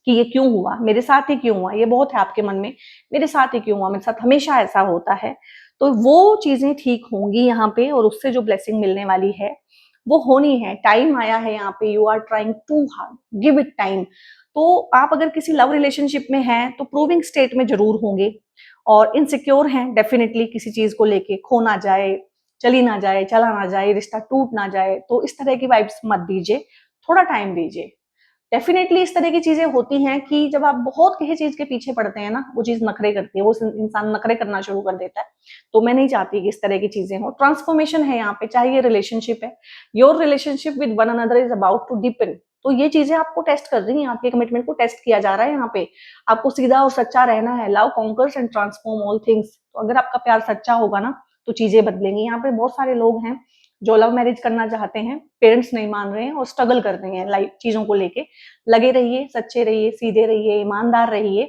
कि ये क्यों हुआ, मेरे साथ ही क्यों हुआ, ये बहुत है आपके मन में, मेरे साथ ही क्यों हुआ, मेरे साथ हमेशा ऐसा होता है, तो वो चीजें ठीक होंगी यहाँ पे, और उससे जो ब्लेसिंग मिलने वाली है वो होनी है। टाइम आया है यहाँ पे, you are trying too hard, give it time. तो आप अगर किसी लव रिलेशनशिप में हैं तो प्रूविंग स्टेट में जरूर होंगे, और इनसिक्योर हैं डेफिनेटली किसी चीज को लेके, खो ना जाए, चली ना जाए, चला ना जाए, रिश्ता टूट ना जाए, तो इस तरह की वाइब्स मत दीजिए, थोड़ा टाइम दीजिए। डेफिनेटली इस तरह की चीजें होती हैं कि जब आप बहुत किसी चीज के पीछे पड़ते हैं ना, वो चीज नखरे करती है, वो इंसान नखरे करना शुरू कर देता है। तो मैं नहीं चाहती कि इस तरह की चीजें हो। ट्रांसफॉर्मेशन है यहाँ पे, चाहे ये रिलेशनशिप है, your relationship with one another is about to deepen. तो ये चीजें आपको टेस्ट कर रही हैं, आपके कमिटमेंट को टेस्ट किया जा रहा है यहाँ पे। आपको सीधा और सच्चा रहना है। Love conquers and transform all things. तो अगर आपका प्यार सच्चा होगा ना, तो चीजें बदलेंगी। यहाँ पे बहुत सारे लोग हैं जो लव मैरिज करना चाहते हैं, पेरेंट्स नहीं मान रहे हैं और स्ट्रगल कर रहे हैं लाइफ चीजों को लेके। लगे रहिए, सच्चे रहिए, सीधे रहिए, ईमानदार रहिए,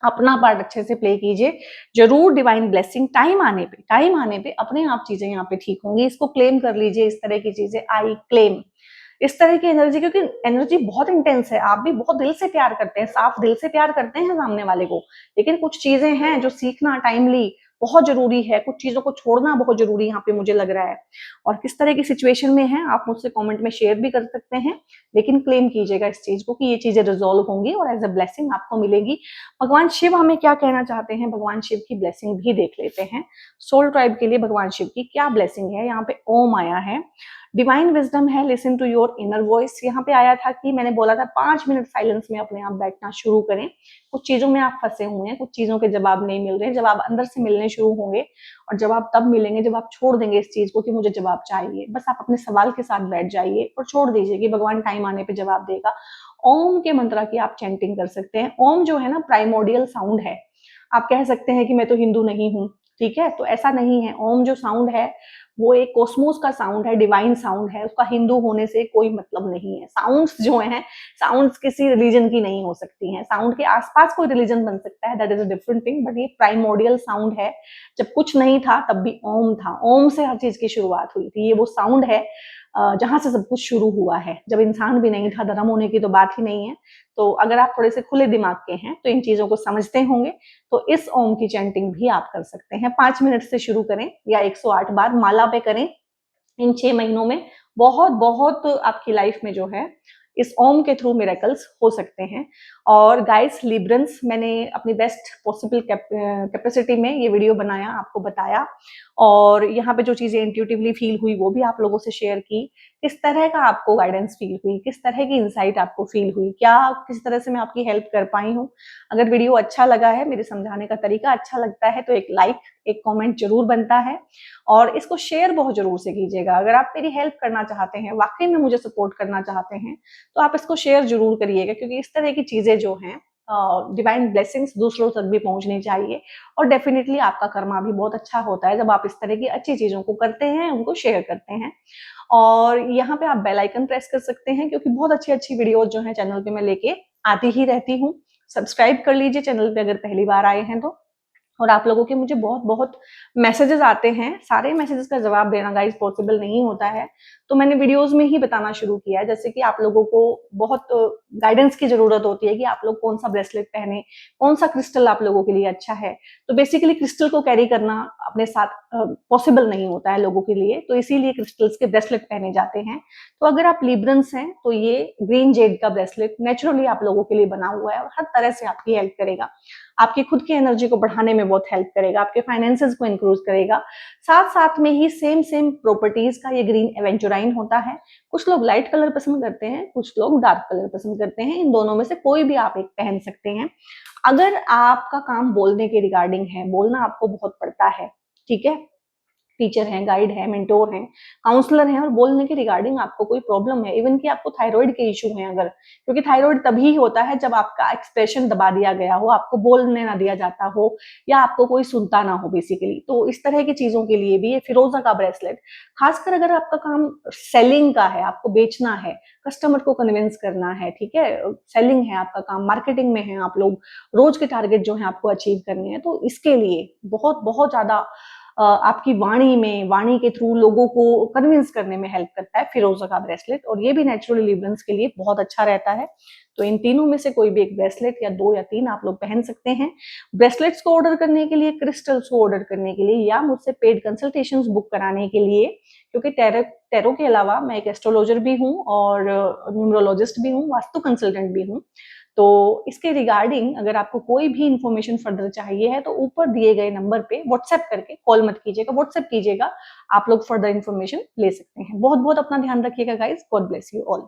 अपना पार्ट अच्छे से प्ले कीजिए। जरूर डिवाइन ब्लेसिंग टाइम आने पे अपने आप चीजें यहाँ पे ठीक होंगी। इसको क्लेम कर लीजिए, इस तरह की चीजें, आई क्लेम इस तरह की एनर्जी, क्योंकि एनर्जी बहुत इंटेंस है। आप भी बहुत दिल से प्यार करते हैं, साफ दिल से प्यार करते हैं सामने वाले को, लेकिन कुछ चीजें हैं जो सीखना टाइमली बहुत जरूरी है, कुछ चीजों को छोड़ना बहुत जरूरी यहाँ पे मुझे लग रहा है। और किस तरह की सिचुएशन में है आप मुझसे कमेंट में शेयर भी कर सकते हैं, लेकिन क्लेम कीजिएगा इस चीज को कि ये चीजें रिजॉल्व होंगी और एज अ ब्लेसिंग आपको मिलेगी। भगवान शिव हमें क्या कहना चाहते हैं, भगवान शिव की ब्लेसिंग भी देख लेते हैं। सोल ट्राइब के लिए भगवान शिव की क्या ब्लेसिंग है, यहाँ पे ओम आया है, डिवाइन विजडम है, listen to your inner voice. यहाँ पे आया था कि मैंने बोला था 5 मिनट साइलेंस में अपने आप बैठना शुरू करें। कुछ चीजों में आप फंसे हुए हैं, कुछ चीजों के जवाब नहीं मिल रहे, जवाब अंदर से मिलने शुरू होंगे, और जवाब तब मिलेंगे जब आप छोड़ देंगे इस चीज को कि मुझे जवाब चाहिए। बस आप अपने सवाल के साथ बैठ जाइए और छोड़ दीजिए कि भगवान टाइम आने पे जवाब देगा। ओम के मंत्र की आप चैंटिंग कर सकते हैं। ओम जो है ना, प्राइमोडियल साउंड है। आप कह सकते हैं कि मैं तो हिंदू नहीं हूँ, ठीक है, तो ऐसा नहीं है। ओम जो साउंड है वो एक कॉस्मोस का साउंड है, डिवाइन साउंड है, उसका हिंदू होने से कोई मतलब नहीं है। साउंड्स जो हैं, साउंड्स किसी रिलीजन की नहीं हो सकती हैं। साउंड के आसपास कोई रिलीजन बन सकता है, that is a different thing, but ये प्राइमोडियल साउंड है। जब कुछ नहीं था तब भी ओम था, ओम से हर चीज की शुरुआत हुई थी। ये वो साउंड है जहां से सब कुछ शुरू हुआ है। जब इंसान भी नहीं था, धर्म होने की तो बात ही नहीं है। तो अगर आप थोड़े से खुले दिमाग के हैं तो इन चीजों को समझते होंगे, तो इस ओम की चैंटिंग भी आप कर सकते हैं। 5 मिनट से शुरू करें या 108 बार माला पे करें। इन 6 महीनों में बहुत बहुत आपकी लाइफ में जो है इस ओम के थ्रू मिरेकल्स हो सकते हैं। और गाइस लिब्रंस, मैंने अपनी बेस्ट पॉसिबल कैपेसिटी में ये वीडियो बनाया, आपको बताया, और यहाँ पे जो चीजें इंट्यूटिवली फील हुई वो भी आप लोगों से शेयर की। किस तरह का आपको गाइडेंस फील हुई, किस तरह की इंसाइट आपको फील हुई, क्या किस तरह से मैं आपकी हेल्प कर पाई हूँ। अगर वीडियो अच्छा लगा है, मेरे समझाने का तरीका अच्छा लगता है, तो एक लाइक, एक कमेंट जरूर बनता है, और इसको शेयर बहुत जरूर से कीजिएगा। अगर आप मेरी हेल्प करना चाहते हैं, वाकई में मुझे सपोर्ट करना चाहते हैं, तो आप इसको शेयर जरूर करिएगा, क्योंकि इस तरह की चीजें जो हैं, डिवाइन ब्लेसिंग्स दूसरों तक भी पहुंचनी चाहिए। और डेफिनेटली आपका कर्मा भी बहुत अच्छा होता है जब आप इस तरह की अच्छी चीजों को करते हैं, उनको शेयर करते हैं। और यहाँ पे आप बेल आइकन प्रेस कर सकते हैं, क्योंकि बहुत अच्छी अच्छी वीडियोज जो है चैनल पे मैं लेके आती ही रहती हूँ। सब्सक्राइब कर लीजिए चैनल पे अगर पहली बार आए हैं तो। और आप लोगों के मुझे बहुत बहुत मैसेजेस आते हैं, सारे मैसेजेस का जवाब देना गाइस पॉसिबल नहीं होता है, तो मैंने वीडियोस में ही बताना शुरू किया है। जैसे कि आप लोगों को बहुत गाइडेंस की जरूरत होती है कि आप लोग कौन सा ब्रेसलेट पहने, कौन सा क्रिस्टल आप लोगों के लिए अच्छा है। तो बेसिकली क्रिस्टल को कैरी करना अपने साथ पॉसिबल नहीं होता है लोगों के लिए, तो इसीलिए क्रिस्टल्स के ब्रेसलेट पहने जाते हैं। तो अगर आप लिब्रंस हैं तो ये ग्रीन जेड का ब्रेसलेट नेचुरली आप लोगों के लिए बना हुआ है, और हर तरह से आपकी हेल्प करेगा, आपकी खुद की एनर्जी को बढ़ाने में बहुत हेल्प करेगा, आपके फाइनेंसेस को इंक्रीज करेगा। साथ साथ में ही सेम सेम प्रॉपर्टीज का ये ग्रीन एवेंचुराइन होता है। कुछ लोग लाइट कलर पसंद करते हैं, कुछ लोग डार्क कलर पसंद करते हैं, इन दोनों में से कोई भी आप एक पहन सकते हैं। अगर आपका काम बोलने के रिगार्डिंग है, बोलना आपको बहुत पड़ता है, ठीक है, टीचर हैं, गाइड हैं, मेंटोर हैं, काउंसलर हैं और बोलने के रिगार्डिंग आपको कोई प्रॉब्लम है, इवन कि आपको थायराइड के इश्यू हैं अगर, क्योंकि थायराइड तभी होता है जब आपका एक्सप्रेशन दबा दिया गया हो, आपको बोलने ना दिया जाता हो या आपको कोई सुनता ना हो बेसिकली। तो इस तरह की चीजों के लिए भी ये फिरोजा का ब्रेसलेट, खासकर अगर आपका काम सेलिंग का है, आपको बेचना है, कस्टमर को कन्विंस करना है, ठीक है, सेलिंग है आपका काम, मार्केटिंग में है आप लोग, रोज के टारगेट जो है आपको अचीव करने हैं, तो इसके लिए बहुत बहुत ज्यादा आपकी वाणी के थ्रू लोगों को कन्विंस करने में हेल्प करता है फिरोजा का ब्रेसलेट, और ये भी नेचुरल लिबरेंस के लिए बहुत अच्छा रहता है। तो इन तीनों में से कोई भी एक ब्रेसलेट या 2 या 3 आप लोग पहन सकते हैं। ब्रेसलेट्स को ऑर्डर करने के लिए, क्रिस्टल्स को ऑर्डर करने के लिए या मुझसे पेड कंसल्टेशंस बुक कराने के लिए, क्योंकि टैरो के अलावा मैं एक एस्ट्रोलॉजर भी हूँ और न्यूमरोलॉजिस्ट भी हूँ, वास्तु कंसल्टेंट भी हूँ। तो इसके रिगार्डिंग अगर आपको कोई भी इंफॉर्मेशन फर्दर चाहिए है तो ऊपर दिए गए नंबर पे व्हाट्सएप करके, कॉल मत कीजिएगा, व्हाट्सएप कीजिएगा, आप लोग फर्दर इंफॉर्मेशन ले सकते हैं। बहुत बहुत अपना ध्यान रखिएगा guys, God bless you all.